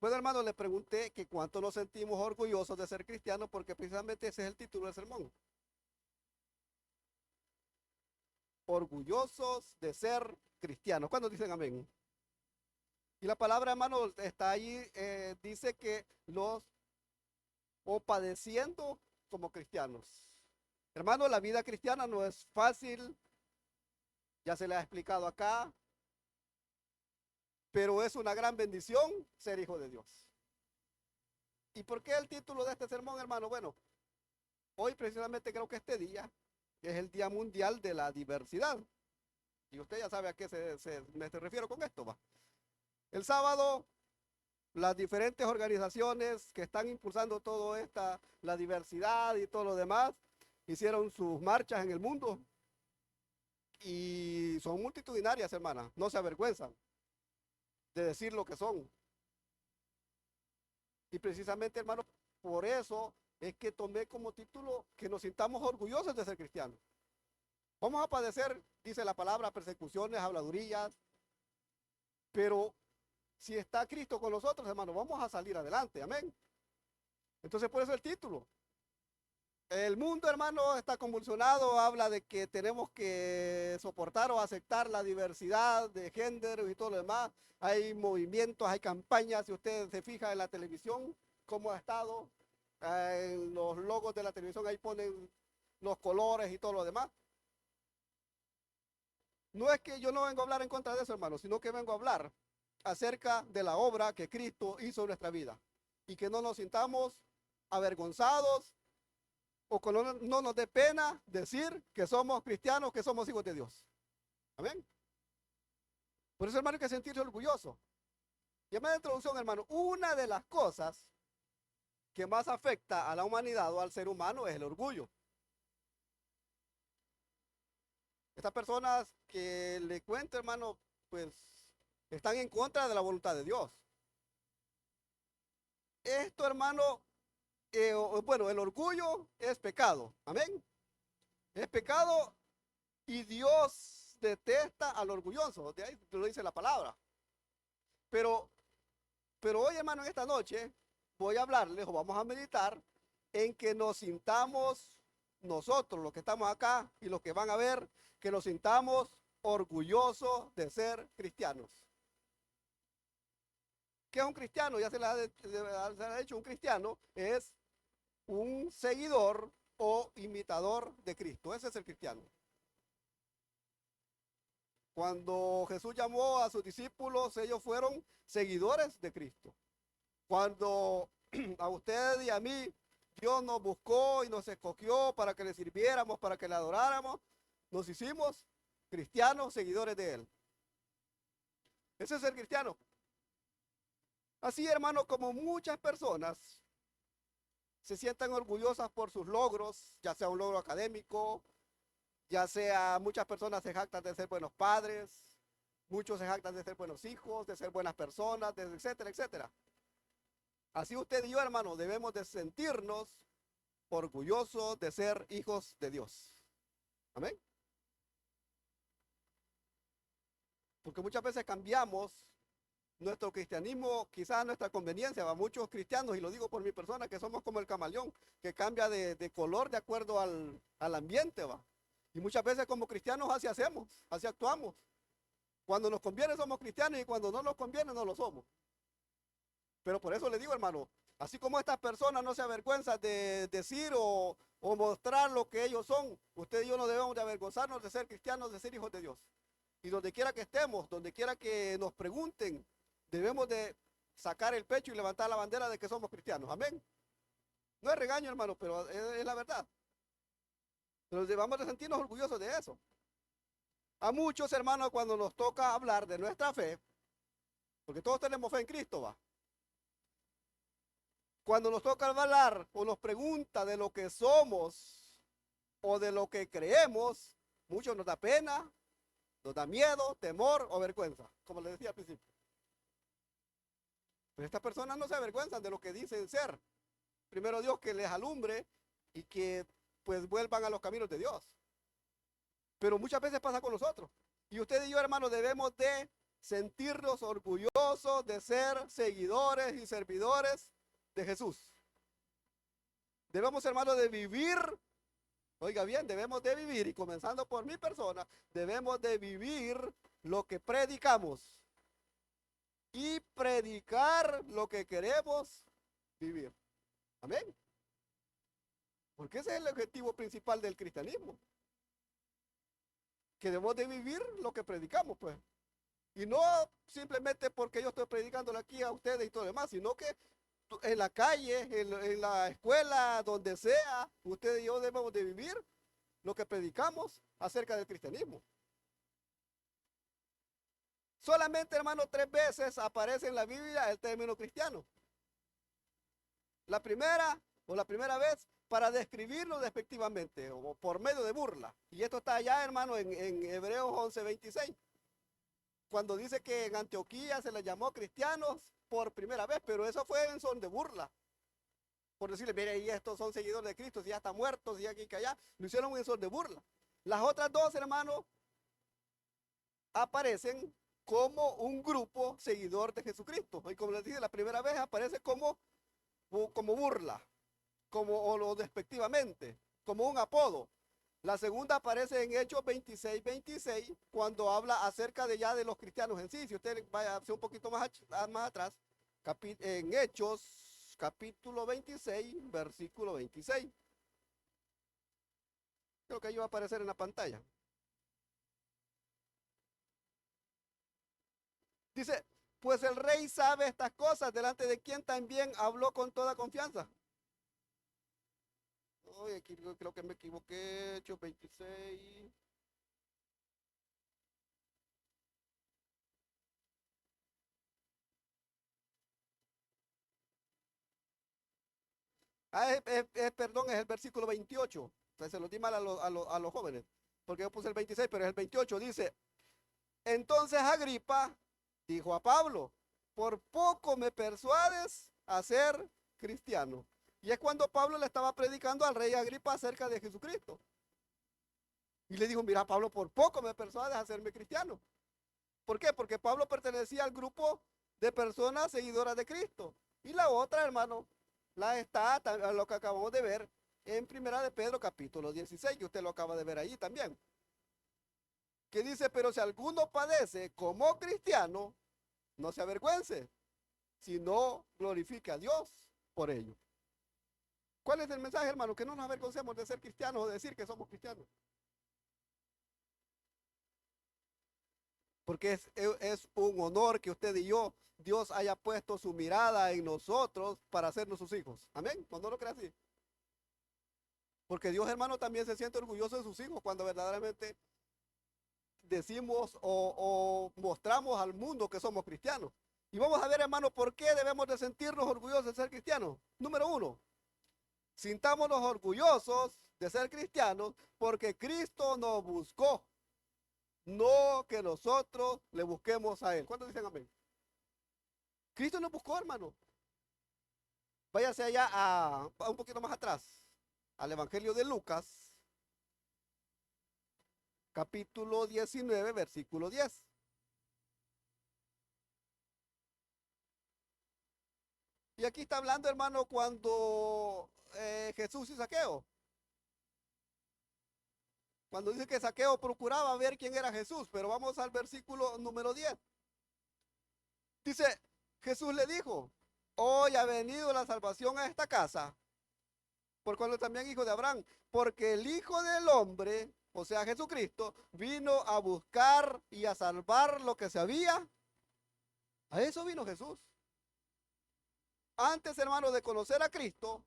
Bueno, hermano, le pregunté que cuánto nos sentimos orgullosos de ser cristianos, porque precisamente ese es el título del sermón. Orgullosos de ser cristianos. ¿Cuándo dicen amén? Y la palabra, hermano, está ahí, dice que los o padeciendo como cristianos. Hermano, la vida cristiana no es fácil, ya se le ha explicado acá, pero es una gran bendición ser hijo de Dios. ¿Y por qué el título de este sermón, hermano? Bueno, hoy precisamente creo que este día es el Día Mundial de la Diversidad. Y usted ya sabe a qué me refiero con esto, va. El sábado, las diferentes organizaciones que están impulsando todo esta, la diversidad y todo lo demás, hicieron sus marchas en el mundo y son multitudinarias, hermana. No se avergüenzan de decir lo que son. Y precisamente, hermano, por eso es que tomé como título que nos sintamos orgullosos de ser cristianos. Vamos a padecer, dice la palabra, persecuciones, habladurías, pero si está Cristo con nosotros, hermano, vamos a salir adelante, amén. Entonces, por eso el título. El mundo, hermano, está convulsionado, habla de que tenemos que soportar o aceptar la diversidad de género y todo lo demás. Hay movimientos, hay campañas, si usted se fija en la televisión, cómo ha estado, en los logos de la televisión, ahí ponen los colores y todo lo demás. No es que yo no vengo a hablar en contra de eso, hermano, sino que vengo a hablar acerca de la obra que Cristo hizo en nuestra vida y que no nos sintamos avergonzados o que no nos dé pena decir que somos cristianos, que somos hijos de Dios. Amén. Por eso, hermano, hay que sentirse orgulloso. Y en de introducción, hermano, una de las cosas que más afecta a la humanidad o al ser humano es el orgullo. Estas personas que le cuento, hermano, pues están en contra de la voluntad de Dios. Esto, hermano, bueno, el orgullo es pecado. Amén. Es pecado y Dios detesta al orgulloso. De ahí lo dice la palabra. Pero, pero hoy, hermano, en esta noche voy a hablarles o vamos a meditar en que nos sintamos nosotros, los que estamos acá y los que van a ver, que nos sintamos orgullosos de ser cristianos. ¿Qué es un cristiano? Ya se le ha dicho, un cristiano es un seguidor o imitador de Cristo. Ese es el cristiano. Cuando Jesús llamó a sus discípulos, ellos fueron seguidores de Cristo. Cuando a usted y a mí Dios nos buscó y nos escogió para que le sirviéramos, para que le adoráramos, nos hicimos cristianos, seguidores de Él. Ese es el cristiano. Así, hermano, como muchas personas se sientan orgullosas por sus logros, ya sea un logro académico, ya sea muchas personas se jactan de ser buenos padres, muchos se jactan de ser buenos hijos, de ser buenas personas, etcétera, etcétera. Así usted y yo, hermano, debemos de sentirnos orgullosos de ser hijos de Dios. Amén. Porque muchas veces cambiamos nuestro cristianismo, quizás a nuestra conveniencia, va muchos cristianos, y lo digo por mi persona, que somos como el camaleón, que cambia de color de acuerdo al ambiente, va. Y muchas veces como cristianos así hacemos, así actuamos. Cuando nos conviene somos cristianos y cuando no nos conviene no lo somos. Pero por eso le digo, hermano, así como estas personas no se avergüenzan de decir o mostrar lo que ellos son, usted y yo no debemos de avergonzarnos de ser cristianos, de ser hijos de Dios. Y donde quiera que estemos, donde quiera que nos pregunten, debemos de sacar el pecho y levantar la bandera de que somos cristianos. Amén. No es regaño, hermano, pero es la verdad. Pero debemos de sentirnos orgullosos de eso. A muchos, hermanos, cuando nos toca hablar de nuestra fe, porque todos tenemos fe en Cristo, va. Cuando nos toca hablar o nos pregunta de lo que somos o de lo que creemos, muchos nos da pena, nos da miedo, temor o vergüenza, como les decía al principio. Pero estas personas no se avergüenzan de lo que dicen ser. Primero Dios que les alumbre y que pues vuelvan a los caminos de Dios. Pero muchas veces pasa con nosotros. Y usted y yo, hermanos, debemos de sentirnos orgullosos de ser seguidores y servidores de Jesús. Debemos, hermanos, de vivir, oiga bien, debemos de vivir, y comenzando por mi persona, debemos de vivir lo que predicamos y predicar lo que queremos vivir. Amén. Porque ese es el objetivo principal del cristianismo. Que debemos de vivir lo que predicamos, pues. Y no simplemente porque yo estoy predicándole aquí a ustedes y todo lo demás, sino que en la calle, en la escuela, donde sea, ustedes y yo debemos de vivir lo que predicamos acerca del cristianismo. Solamente, hermano, 3 veces aparece en la Biblia el término cristiano. La primera vez para describirlo despectivamente o por medio de burla. Y esto está allá, hermano, en Hebreos 11:26. Cuando dice que en Antioquía se les llamó cristianos por primera vez, pero eso fue en son de burla. Por decirle, mire, y estos son seguidores de Cristo, si ya están muertos, y aquí que allá, lo hicieron en son de burla. Las otras dos, hermanos, aparecen como un grupo seguidor de Jesucristo. Y como les dije, la primera vez aparece como burla, o despectivamente, como un apodo. La segunda aparece en Hechos 26:26, cuando habla acerca de ya de los cristianos en sí. Si usted vaya a hacer un poquito más atrás, en Hechos capítulo 26, versículo 26. Creo que ahí va a aparecer en la pantalla. Dice, pues el rey sabe estas cosas, delante de quien también habló con toda confianza. Oye, aquí creo que me equivoqué, Hechos 26. Perdón, es el versículo 28. Entonces se lo di mal a los jóvenes, porque yo puse el 26, pero es el 28. Dice, entonces Agripa dijo a Pablo, por poco me persuades a ser cristiano. Y es cuando Pablo le estaba predicando al rey Agripa acerca de Jesucristo. Y le dijo, mira Pablo, por poco me persuades a hacerme cristiano. ¿Por qué? Porque Pablo pertenecía al grupo de personas seguidoras de Cristo. Y la otra, hermano, a lo que acabamos de ver en Primera de Pedro capítulo 16, que usted lo acaba de ver ahí también. Que dice, pero si alguno padece como cristiano, no se avergüence, sino glorifique a Dios por ello. ¿Cuál es el mensaje, hermano? Que no nos avergoncemos de ser cristianos o de decir que somos cristianos. Porque es un honor que usted y yo, Dios haya puesto su mirada en nosotros para hacernos sus hijos. Amén. ¿Cuándo lo cree así? Porque Dios, hermano, también se siente orgulloso de sus hijos cuando verdaderamente decimos o mostramos al mundo que somos cristianos. Y vamos a ver, hermano, por qué debemos de sentirnos orgullosos de ser cristianos. Número 1, sintámonos orgullosos de ser cristianos porque Cristo nos buscó, no que nosotros le busquemos a Él. ¿Cuántos dicen amén? Cristo nos buscó, hermano. Váyase allá a un poquito más atrás, al Evangelio de Lucas, capítulo 19, versículo 10. Y aquí está hablando, hermano, cuando Jesús y Saqueo. Cuando dice que Saqueo procuraba ver quién era Jesús, pero vamos al versículo número 10. Dice, Jesús le dijo, hoy ha venido la salvación a esta casa, por cuanto también hijo de Abraham, porque el Hijo del Hombre, o sea Jesucristo, vino a buscar y a salvar lo que se había. A eso vino Jesús. Antes, hermano, de conocer a Cristo,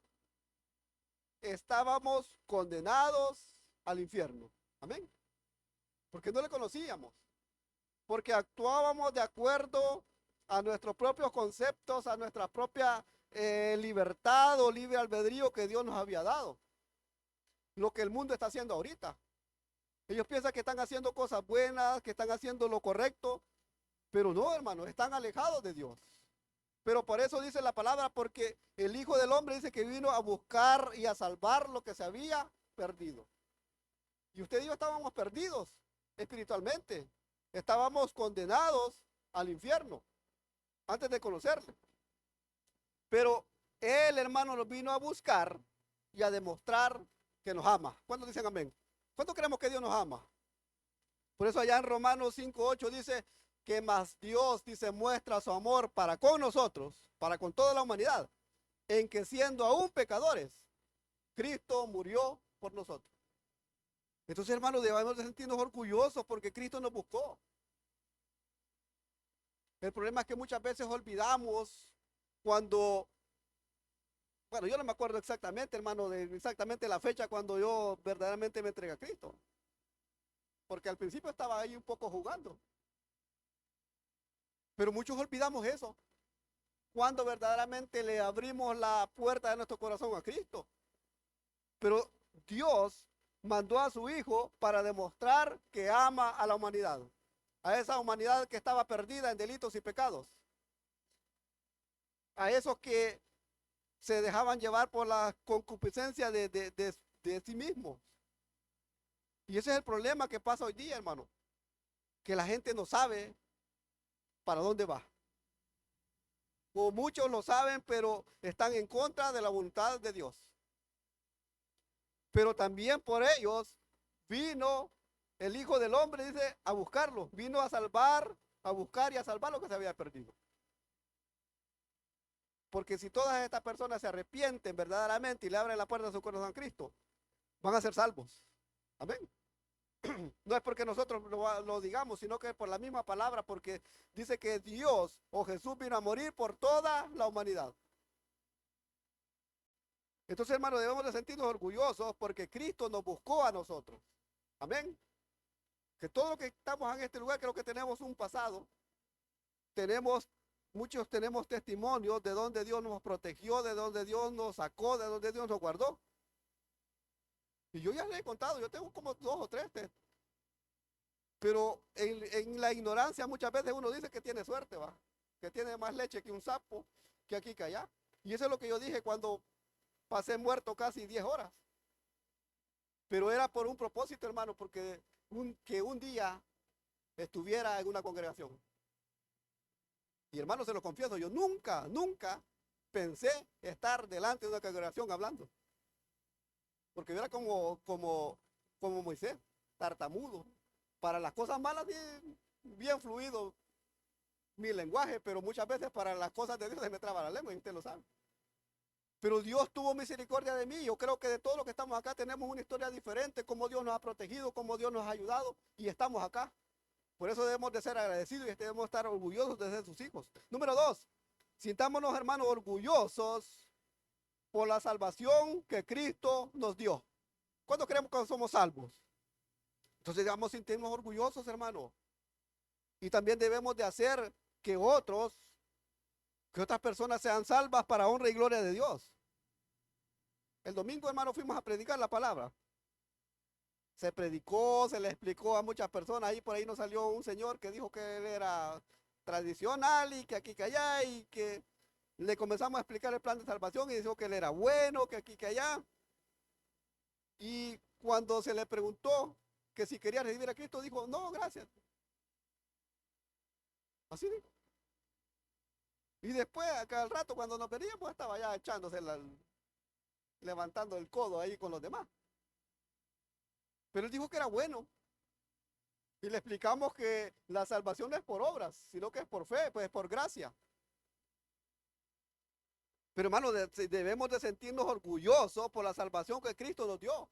estábamos condenados al infierno. Amén. Porque no le conocíamos. Porque actuábamos de acuerdo a nuestros propios conceptos, a nuestra propia libertad o libre albedrío que Dios nos había dado. Lo que el mundo está haciendo ahorita. Ellos piensan que están haciendo cosas buenas, que están haciendo lo correcto, pero no, hermano, están alejados de Dios. Pero por eso dice la palabra, porque el Hijo del Hombre dice que vino a buscar y a salvar lo que se había perdido. Y usted y yo estábamos perdidos espiritualmente. Estábamos condenados al infierno antes de conocerle. Pero Él, hermano, nos vino a buscar y a demostrar que nos ama. ¿Cuántos dicen amén? ¿Cuántos creemos que Dios nos ama? Por eso allá en Romanos 5:8 dice que más Dios, dice, muestra su amor para con nosotros, para con toda la humanidad, en que siendo aún pecadores, Cristo murió por nosotros. Entonces, hermanos, debemos de sentirnos orgullosos porque Cristo nos buscó. El problema es que muchas veces olvidamos cuando, bueno, yo no me acuerdo exactamente, hermano, de exactamente la fecha cuando yo verdaderamente me entregué a Cristo. Porque al principio estaba ahí un poco jugando. Pero muchos olvidamos eso. Cuando verdaderamente le abrimos la puerta de nuestro corazón a Cristo. Pero Dios mandó a su Hijo para demostrar que ama a la humanidad. A esa humanidad que estaba perdida en delitos y pecados. A esos que se dejaban llevar por la concupiscencia de sí mismos. Y ese es el problema que pasa hoy día, hermano. Que la gente no sabe para dónde va. O muchos lo saben, pero están en contra de la voluntad de Dios. Pero también por ellos vino el Hijo del Hombre, dice, a buscarlo. Vino a salvar, a buscar y a salvar lo que se había perdido. Porque si todas estas personas se arrepienten verdaderamente y le abren la puerta de su corazón a Cristo, van a ser salvos. Amén. No es porque nosotros lo digamos, sino que por la misma palabra, porque dice que Dios o Jesús vino a morir por toda la humanidad. Entonces, hermanos, debemos de sentirnos orgullosos porque Cristo nos buscó a nosotros. Amén. Que todos los que estamos en este lugar creo que tenemos un pasado. Muchos tenemos testimonios de donde Dios nos protegió, de donde Dios nos sacó, de donde Dios nos guardó. Y yo ya les he contado, yo tengo como 2 o 3. Pero en la ignorancia muchas veces uno dice que tiene suerte, va. Que tiene más leche que un sapo, que aquí que allá. Y eso es lo que yo dije cuando pasé muerto casi 10 horas. Pero era por un propósito, hermano, porque que un día estuviera en una congregación. Y hermano, se lo confieso, yo nunca pensé estar delante de una congregación hablando. Porque yo era como Moisés, tartamudo. Para las cosas malas bien fluido mi lenguaje, pero muchas veces para las cosas de Dios se me traba la lengua y usted lo sabe. Pero Dios tuvo misericordia de mí. Yo creo que de todos los que estamos acá tenemos una historia diferente, cómo Dios nos ha protegido, cómo Dios nos ha ayudado y estamos acá. Por eso debemos de ser agradecidos y debemos estar orgullosos de ser sus hijos. Número 2, sintámonos, hermanos, orgullosos por la salvación que Cristo nos dio. ¿Cuándo creemos que somos salvos? Entonces debemos sentirnos orgullosos, hermano. Y también debemos de hacer que otras personas sean salvas para honra y gloria de Dios. El domingo, hermano, fuimos a predicar la palabra. Se predicó, se le explicó a muchas personas. Ahí por ahí nos salió un señor que dijo que él era tradicional y que aquí que allá y que le comenzamos a explicar el plan de salvación y dijo que él era bueno, que aquí que allá. Y cuando se le preguntó que si quería recibir a Cristo, dijo, no, gracias. Así dijo. Y después, acá al rato, cuando nos veníamos, estaba ya levantando el codo ahí con los demás. Pero él dijo que era bueno. Y le explicamos que la salvación no es por obras, sino que es por fe, pues es por gracia. Pero hermano, debemos de sentirnos orgullosos por la salvación que Cristo nos dio.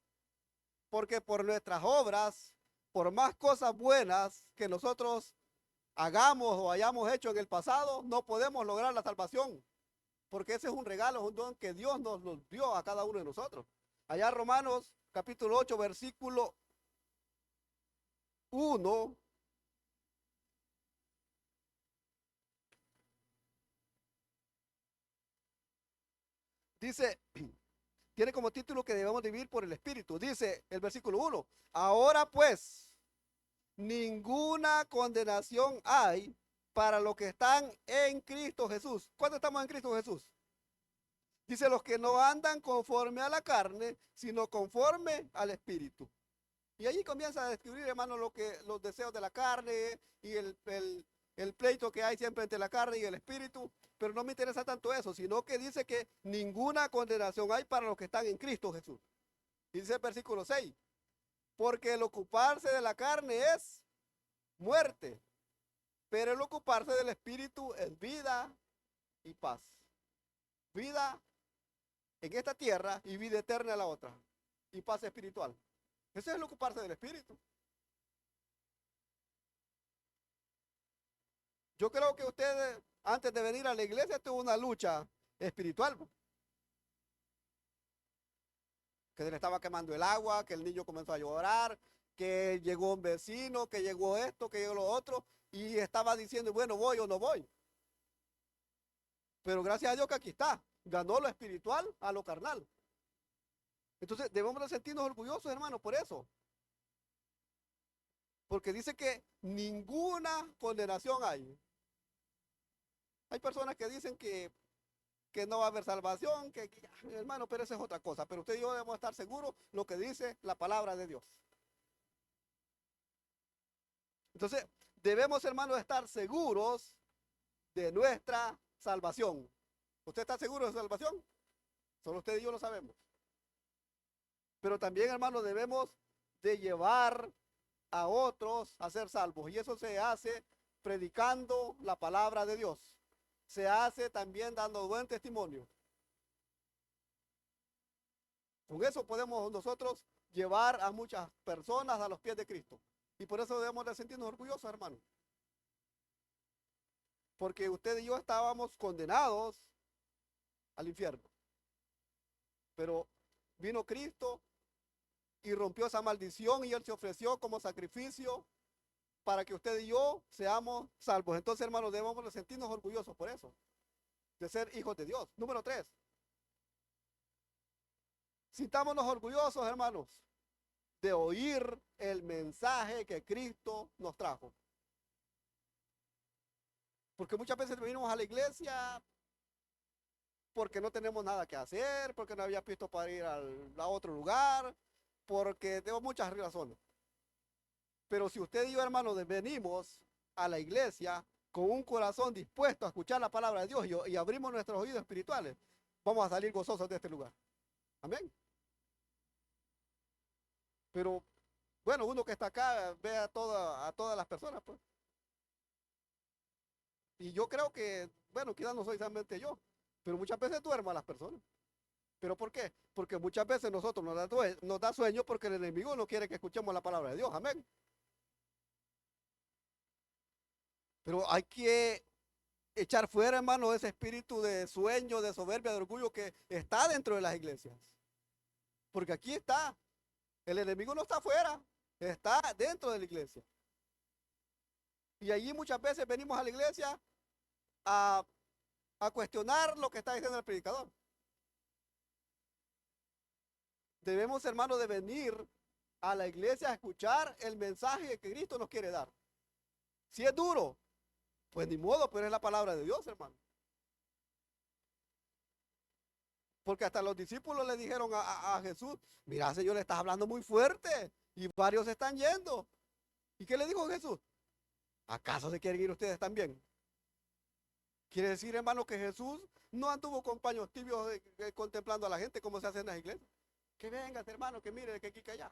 Porque por nuestras obras, por más cosas buenas que nosotros hagamos o hayamos hecho en el pasado, no podemos lograr la salvación. Porque ese es un regalo, es un don que Dios nos dio a cada uno de nosotros. Allá Romanos capítulo 8, versículo 1. Dice, tiene como título que debemos vivir por el Espíritu. Dice el versículo 1. Ahora pues, ninguna condenación hay para los que están en Cristo Jesús. ¿Cuándo estamos en Cristo Jesús? Dice los que no andan conforme a la carne, sino conforme al Espíritu. Y allí comienza a describir, hermano, los deseos de la carne y el pleito que hay siempre entre la carne y el espíritu, pero no me interesa tanto eso, sino que dice que ninguna condenación hay para los que están en Cristo Jesús. Dice el versículo 6, porque el ocuparse de la carne es muerte, pero el ocuparse del espíritu es vida y paz. Vida en esta tierra y vida eterna en la otra. Y paz espiritual. Eso es el ocuparse del espíritu. Yo creo que usted antes de venir a la iglesia tuvo una lucha espiritual. Que se le estaba quemando el agua, que el niño comenzó a llorar, que llegó un vecino, que llegó esto, que llegó lo otro, y estaba diciendo, bueno, voy o no voy. Pero gracias a Dios que aquí está, ganó lo espiritual a lo carnal. Entonces debemos de sentirnos orgullosos, hermanos, por eso. Porque dice que ninguna condenación hay. Hay personas que dicen que no va a haber salvación, hermano, pero eso es otra cosa. Pero usted y yo debemos estar seguros lo que dice la palabra de Dios. Entonces, debemos, hermanos, estar seguros de nuestra salvación. ¿Usted está seguro de su salvación? Solo usted y yo lo sabemos. Pero también, hermanos, debemos de llevar a otros a ser salvos. Y eso se hace predicando la palabra de Dios. Se hace también dando buen testimonio. Con eso podemos nosotros llevar a muchas personas a los pies de Cristo. Y por eso debemos de sentirnos orgullosos, hermanos. Porque usted y yo estábamos condenados al infierno. Pero vino Cristo y rompió esa maldición y Él se ofreció como sacrificio para que usted y yo seamos salvos. Entonces, hermanos, debemos de sentirnos orgullosos por eso, de ser hijos de Dios. Número 3. Sintámonos orgullosos, hermanos, de oír el mensaje que Cristo nos trajo. Porque muchas veces venimos a la iglesia porque no tenemos nada que hacer, porque no había visto para ir a otro lugar, porque tengo muchas razones. Pero si usted y yo, hermanos, venimos a la iglesia con un corazón dispuesto a escuchar la palabra de Dios y abrimos nuestros oídos espirituales, vamos a salir gozosos de este lugar. Amén. Pero, bueno, uno que está acá ve a todas las personas, pues. Y yo creo que, bueno, quizás no soy solamente yo, pero muchas veces duermo a las personas. ¿Pero por qué? Porque muchas veces nosotros nos da sueño porque el enemigo no quiere que escuchemos la palabra de Dios. Amén. Pero hay que echar fuera, hermano, ese espíritu de sueño, de soberbia, de orgullo que está dentro de las iglesias. Porque aquí está. El enemigo no está afuera, está dentro de la iglesia. Y allí muchas veces venimos a la iglesia a cuestionar lo que está diciendo el predicador. Debemos, hermanos, de venir a la iglesia a escuchar el mensaje que Cristo nos quiere dar. Si es duro, pues ni modo, pero es la palabra de Dios, hermano. Porque hasta los discípulos le dijeron a Jesús, mira, Señor, le estás hablando muy fuerte y varios se están yendo. ¿Y qué le dijo Jesús? ¿Acaso se quieren ir ustedes también? Quiere decir, hermano, que Jesús no anduvo con paños tibios contemplando a la gente como se hace en las iglesias. Que vengan, hermano, que mire, que aquí, que allá.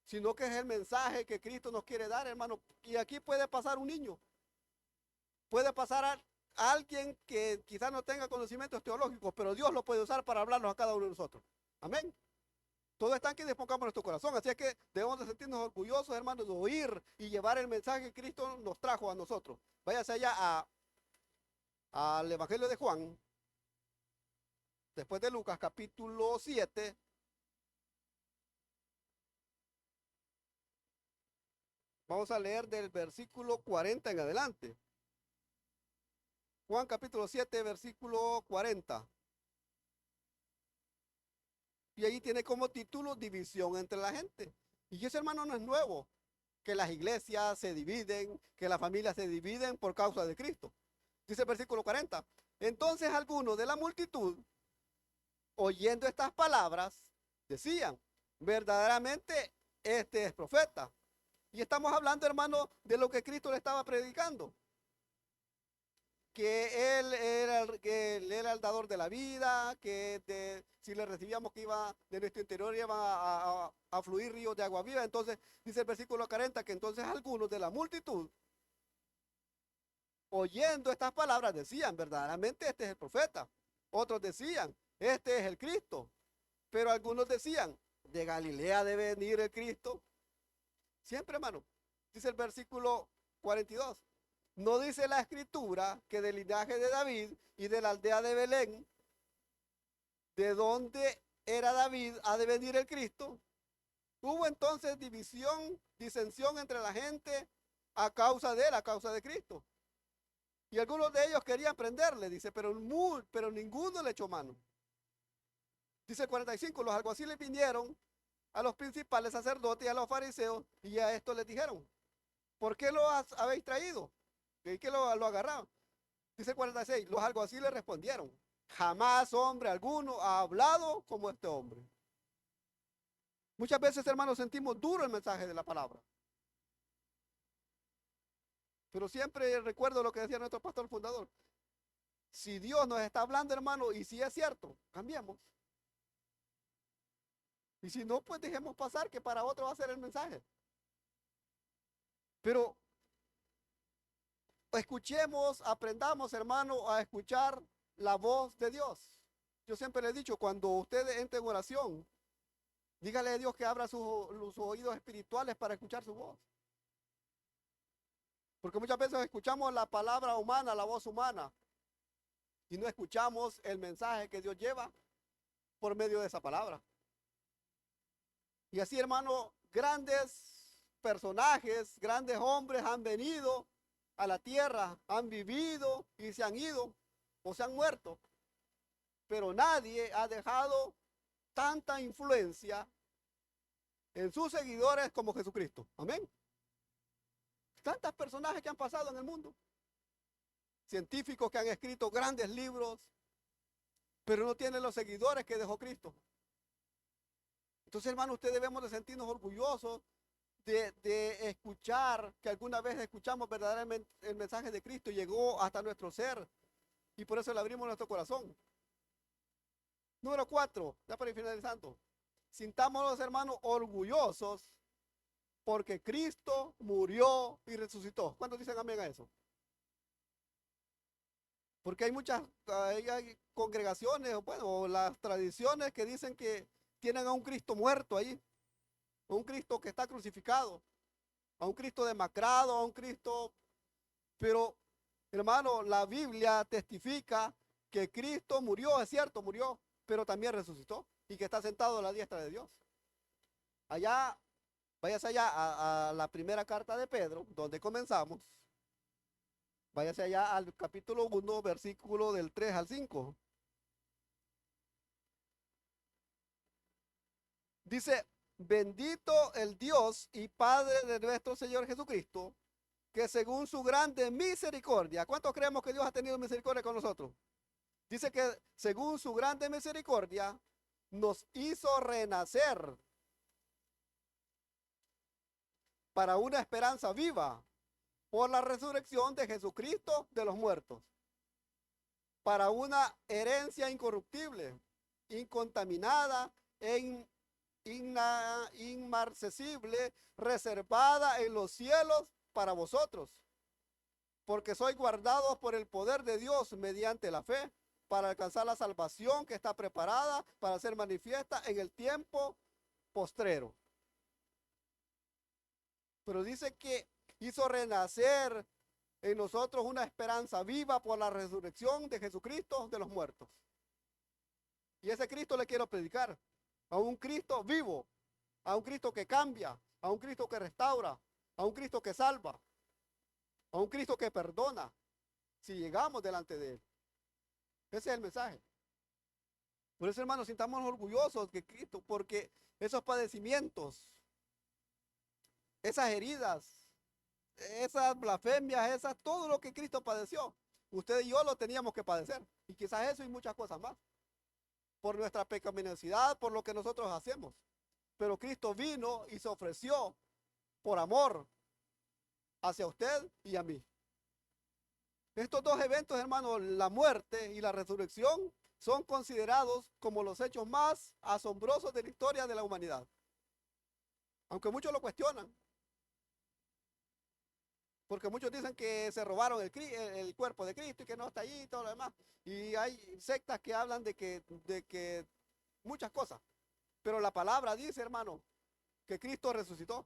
Sino que es el mensaje que Cristo nos quiere dar, hermano. Y aquí puede pasar un niño. Puede pasar a alguien que quizás no tenga conocimientos teológicos, pero Dios lo puede usar para hablarnos a cada uno de nosotros. Amén. Todo está en que dispongamos nuestro corazón. Así es que debemos de sentirnos orgullosos, hermanos, de oír y llevar el mensaje que Cristo nos trajo a nosotros. Váyase allá al Evangelio de Juan, después de Lucas, capítulo 7. Vamos a leer del versículo 40 en adelante. Juan capítulo 7, versículo 40. Y ahí tiene como título división entre la gente. Y eso, hermano, no es nuevo. Que las iglesias se dividen, que las familias se dividen por causa de Cristo. Dice el versículo 40. Entonces algunos de la multitud, oyendo estas palabras, decían, verdaderamente este es profeta. Y estamos hablando, hermano, de lo que Cristo le estaba predicando. que él era el dador de la vida, si le recibíamos que iba de nuestro interior iban a fluir ríos de agua viva. Entonces dice el versículo 40 que entonces algunos de la multitud, oyendo estas palabras, decían, verdaderamente este es el profeta. Otros decían, este es el Cristo. Pero algunos decían, de Galilea debe venir el Cristo. Siempre, hermano, dice el versículo 42. No dice la escritura que del linaje de David y de la aldea de Belén, de donde era David, ha de venir el Cristo. Hubo entonces división, disensión entre la gente a causa de él, a causa de Cristo. Y algunos de ellos querían prenderle, dice, pero ninguno le echó mano. Dice el 45, los alguaciles vinieron a los principales sacerdotes y a los fariseos y a esto les dijeron, ¿por qué lo habéis traído? ¿Y qué lo agarraron? Dice el 46, los alguaciles respondieron, jamás hombre alguno ha hablado como este hombre. Muchas veces, hermanos, sentimos duro el mensaje de la palabra. Pero siempre recuerdo lo que decía nuestro pastor fundador. Si Dios nos está hablando, hermano, y si es cierto, cambiemos. Y si no, pues dejemos pasar, que para otro va a ser el mensaje. Pero escuchemos, aprendamos, hermano, a escuchar la voz de Dios. Yo siempre le he dicho, cuando usted entre en oración, dígale a Dios que abra sus oídos espirituales para escuchar su voz. Porque muchas veces escuchamos la palabra humana, la voz humana, y no escuchamos el mensaje que Dios lleva por medio de esa palabra. Y así, hermano, grandes personajes, grandes hombres han venido a la tierra, han vivido y se han ido o se han muerto. Pero nadie ha dejado tanta influencia en sus seguidores como Jesucristo. Amén. Tantos personajes que han pasado en el mundo. Científicos que han escrito grandes libros, pero no tienen los seguidores que dejó Cristo. Entonces, hermano, ustedes debemos de sentirnos orgullosos de escuchar, que alguna vez escuchamos verdaderamente el mensaje de Cristo, llegó hasta nuestro ser, y por eso le abrimos nuestro corazón. Número 4, ya para ir finalizando. Sintámonos, hermanos, orgullosos porque Cristo murió y resucitó. ¿Cuántos dicen amén a eso? Porque hay muchas hay congregaciones, bueno, las tradiciones que dicen que tienen a un Cristo muerto ahí, a un Cristo que está crucificado, a un Cristo demacrado, a un Cristo... Pero, hermano, la Biblia testifica que Cristo murió, es cierto, murió, pero también resucitó y que está sentado a la diestra de Dios. Allá, váyase allá a la primera carta de Pedro, donde comenzamos. Váyase allá al capítulo 1, versículo del 3 al 5. Dice, bendito el Dios y Padre de nuestro Señor Jesucristo, que según su grande misericordia, ¿cuántos creemos que Dios ha tenido misericordia con nosotros? Dice que según su grande misericordia, nos hizo renacer para una esperanza viva por la resurrección de Jesucristo de los muertos, para una herencia incorruptible, incontaminada e inmarcesible, reservada en los cielos para vosotros, porque sois guardados por el poder de Dios mediante la fe, para alcanzar la salvación que está preparada para ser manifiesta en el tiempo postrero. Pero dice que hizo renacer en nosotros una esperanza viva por la resurrección de Jesucristo de los muertos. Y ese Cristo le quiero predicar, a un Cristo vivo, a un Cristo que cambia, a un Cristo que restaura, a un Cristo que salva, a un Cristo que perdona, si llegamos delante de Él. Ese es el mensaje. Por eso, hermanos, sintamos orgullosos de Cristo, porque esos padecimientos, esas heridas, esas blasfemias, todo lo que Cristo padeció, usted y yo lo teníamos que padecer. Y quizás eso y muchas cosas más. Por nuestra pecaminosidad, por lo que nosotros hacemos. Pero Cristo vino y se ofreció por amor hacia usted y a mí. Estos dos eventos, hermanos, la muerte y la resurrección, son considerados como los hechos más asombrosos de la historia de la humanidad. Aunque muchos lo cuestionan, porque muchos dicen que se robaron el cuerpo de Cristo y que no está allí y todo lo demás. Y hay sectas que hablan de que muchas cosas. Pero la palabra dice, hermano, que Cristo resucitó.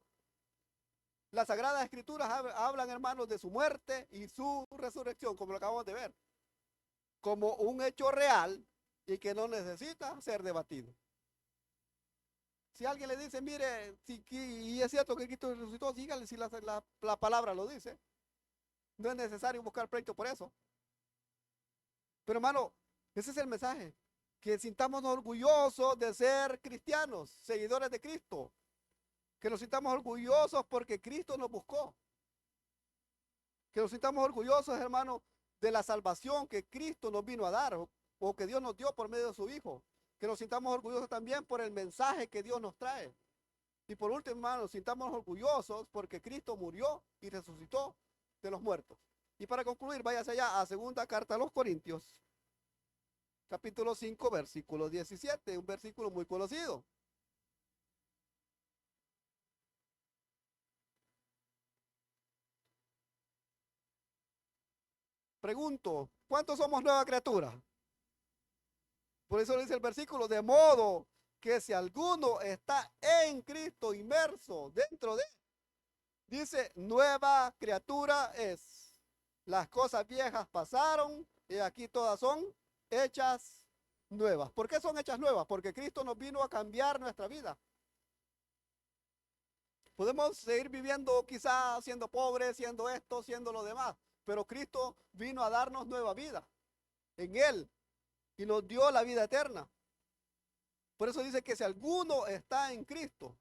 Las Sagradas Escrituras hablan, hermanos, de su muerte y su resurrección, como lo acabamos de ver, como un hecho real y que no necesita ser debatido. Si alguien le dice, mire, y es cierto que Cristo resucitó, dígale si la palabra lo dice. No es necesario buscar pleito por eso. Pero hermano, ese es el mensaje. Que sintamos orgullosos de ser cristianos, seguidores de Cristo. Que nos sintamos orgullosos porque Cristo nos buscó. Que nos sintamos orgullosos, hermano, de la salvación que Cristo nos vino a dar o que Dios nos dio por medio de su Hijo. Que nos sintamos orgullosos también por el mensaje que Dios nos trae. Y por último, hermanos, sintamos orgullosos porque Cristo murió y resucitó de los muertos. Y para concluir, váyase allá a segunda carta a los Corintios, capítulo 5, versículo 17, un versículo muy conocido. Pregunto, ¿cuántos somos nueva criatura? Por eso dice el versículo, de modo que si alguno está en Cristo inmerso dentro de, dice, nueva criatura es. Las cosas viejas pasaron y aquí todas son hechas nuevas. ¿Por qué son hechas nuevas? Porque Cristo nos vino a cambiar nuestra vida. Podemos seguir viviendo quizás siendo pobres, siendo esto, siendo lo demás, pero Cristo vino a darnos nueva vida en Él y nos dio la vida eterna. Por eso dice que si alguno está en Cristo,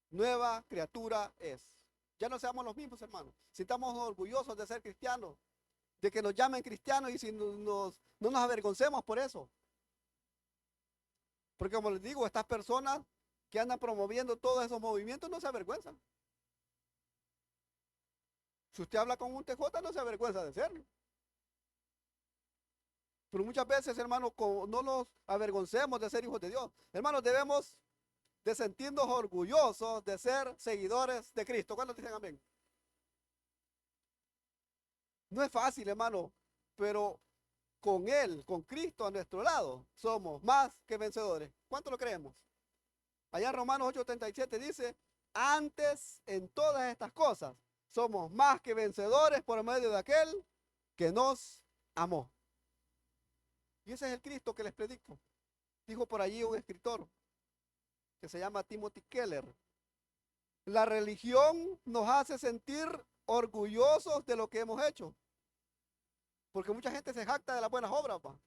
nueva criatura es. Ya no seamos los mismos, hermanos. Si estamos orgullosos de ser cristianos, de que nos llamen cristianos y si no nos avergoncemos por eso. Porque como les digo, estas personas que andan promoviendo todos esos movimientos no se avergüenzan. Si usted habla con un TJ, no se avergüenza de serlo. Pero muchas veces, hermanos, no nos avergoncemos de ser hijos de Dios. Hermanos, debemos de sentirnos orgullosos de ser seguidores de Cristo. ¿Cuántos dicen amén? No es fácil, hermano, pero con Él, con Cristo a nuestro lado, somos más que vencedores. ¿Cuánto lo creemos? Allá en Romanos 8:37 dice, antes en todas estas cosas, somos más que vencedores por medio de aquel que nos amó. Y ese es el Cristo que les predico. Dijo por allí un escritor que se llama Timothy Keller. La religión nos hace sentir orgullosos de lo que hemos hecho. Porque mucha gente se jacta de las buenas obras, pa.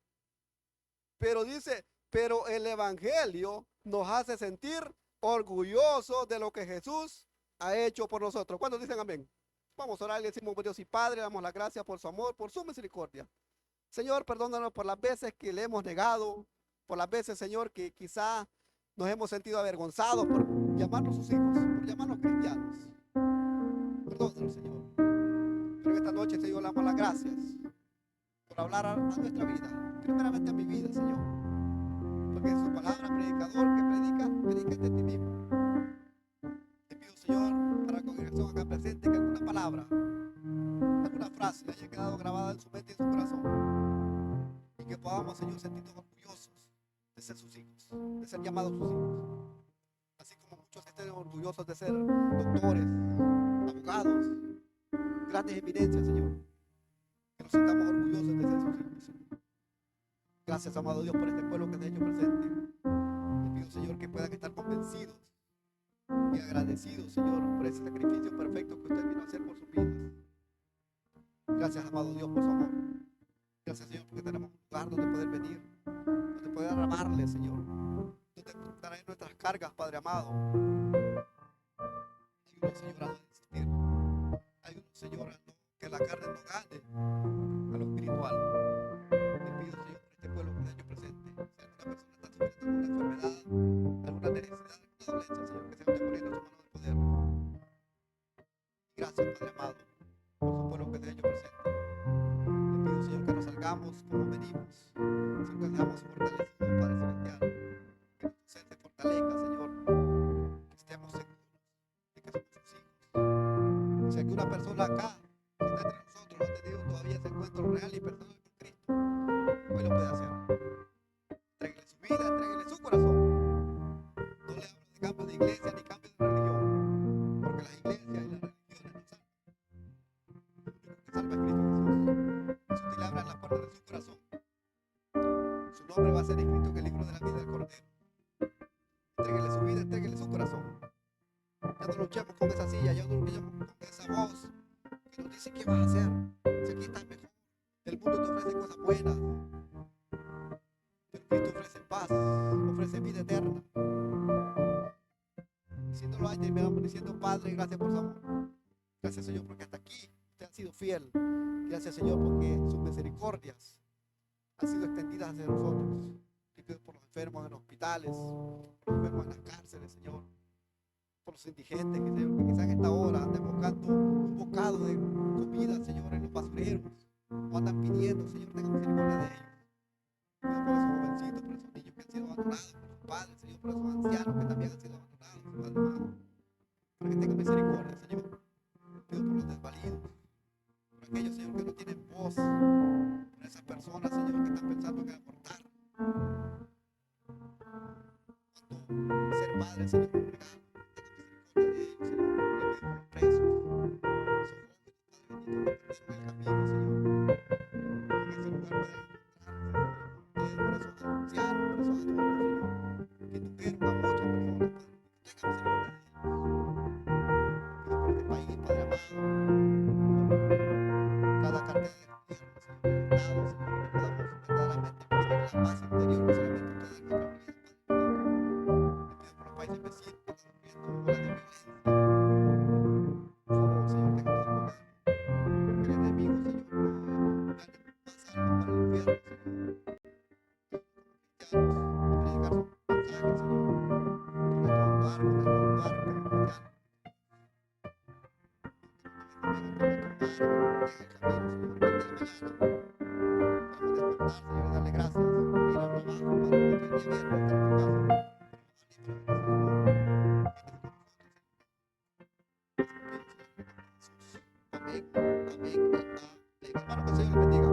Pero dice, pero el evangelio nos hace sentir orgullosos de lo que Jesús ha hecho por nosotros. ¿Cuántos dicen amén? Vamos a orar y le decimos, Dios y Padre, damos las gracias por su amor, por su misericordia. Señor, perdónanos por las veces que le hemos negado, por las veces, Señor, que quizá nos hemos sentido avergonzados por llamarnos sus hijos, por llamarnos cristianos. Perdónanos, Señor. Pero esta noche, Señor, le damos las gracias por hablar a nuestra vida, primeramente a mi vida, Señor. Porque en su palabra, predicador que predica de ti mismo. Te pido, Señor, para la congregación acá presente, que alguna palabra, alguna frase haya quedado grabada en su mente y en su corazón. Y que podamos, Señor, sentirnos orgullosos de ser sus hijos, de ser llamados sus hijos. Así como muchos estén orgullosos de ser doctores, abogados, grandes eminencias, Señor. Que nos sintamos orgullosos de ser sus hijos, Señor. Gracias, amado Dios, por este pueblo que te ha hecho presente. Te pido, Señor, que puedan estar convencidos y agradecidos, Señor, por ese sacrificio perfecto que usted vino a hacer por sus vidas. Gracias, amado Dios, por su amor. Gracias, Señor, porque tenemos un lugar donde poder venir, donde poder amarle, Señor, donde traer nuestras cargas, Padre amado. Ayúdanos, Señor, a no desistir. Ayúdanos, Señor, a que la carne no gane a lo espiritual. Te pido, Señor, por este pueblo que te ha hecho presente. Si alguna persona está sufriendo alguna enfermedad, alguna necesidad, alguna dolencia, Señor, que se vaya poniendo en su mano de poder. Gracias, Padre amado, por su pueblo Señor, que nos salgamos como venimos. Señor, que seamos fortalecidos, Padre Celestial. Que nuestro ser se fortalezca, Señor. Que estemos seguros de que somos tus hijos. Si alguna persona acá que está entre nosotros no ha tenido todavía ese encuentro real y personal con Cristo, hoy lo puede hacer. Entréguele su vida, entréguele su corazón. No le hablo de cambio de iglesia ni cambio de religión, porque las iglesias y las religiones no salvan. Lo único que salva es Cristo Jesús. Si usted le abra las puertas de su corazón, su nombre va a ser escrito en el libro de la vida del Cordero. Entréguele su vida, entréguele su corazón. Ya no luchemos con esa silla, ya no luchemos con esa voz que nos dice qué vas a hacer. Si aquí estás mejor, el mundo te ofrece cosas buenas, pero Cristo ofrece paz, ofrece vida eterna. Y si no lo hay, terminamos diciendo: Padre, gracias por su amor. Gracias, Señor, porque hasta aquí usted ha sido fiel. Gracias, Señor, porque sus misericordias han sido extendidas hacia nosotros. Te pido por los enfermos en los hospitales, por los enfermos en las cárceles, Señor, por los indigentes, Señor, que quizás en esta hora andan buscando un bocado de comida, Señor, en los basureros, o andan pidiendo, Señor, tenga misericordia de ellos. Pido por esos jovencitos, por esos niños que han sido abandonados por sus padres, Señor, por esos ancianos que también han sido abandonados, Padre amado, para que tenga misericordia, Señor. Pido por los desvalidos, por aquellos, Señor, que no tienen voz, por esas personas, Señor, que están pensando en abortar. Cuando ser padre, Señor, es un regalo. Tenga misericordia de ellos, Señor. Le pido por los presos, por esos jóvenes, Padre bendito, que perdieron el camino, Señor. En ese lugar pueden encontrarse, Señor, por esos ancianos, por esos adultos, Señor, que tuvieron a muchas personas, Padre. Tenga misericordia de ellos. Pido por este país, Padre amado, por cada cartera de gobierno, Señor, del Estado, Señor, que podamos verdaderamente vivir en la paz interior, no solamente ustedes en nuestra vida, Padre bendito. Te pido por los países vecinos que están sufriendo olas de violencia. Por favor, Señor, tenga misericordia de nosotros. Que el enemigo, Señor, no gane más almas para el infierno, Señor. Cristianos, a predicar su mensaje, Señor, con estos lugares, con estos lugares como cristianos. Que nos bendiga, que nos bendiga el camino, Señor, que el día de mañana podamos despertar, Señor, y darle gracias, ir al trabajo, Padre bendito, el día viernes estar en su casa, para alabarle y para bendecir su nombre. Quédate con nosotros, Señor, en el nombre de Jesús. Amén, amén y amén. Hermano, que el Señor le bendiga.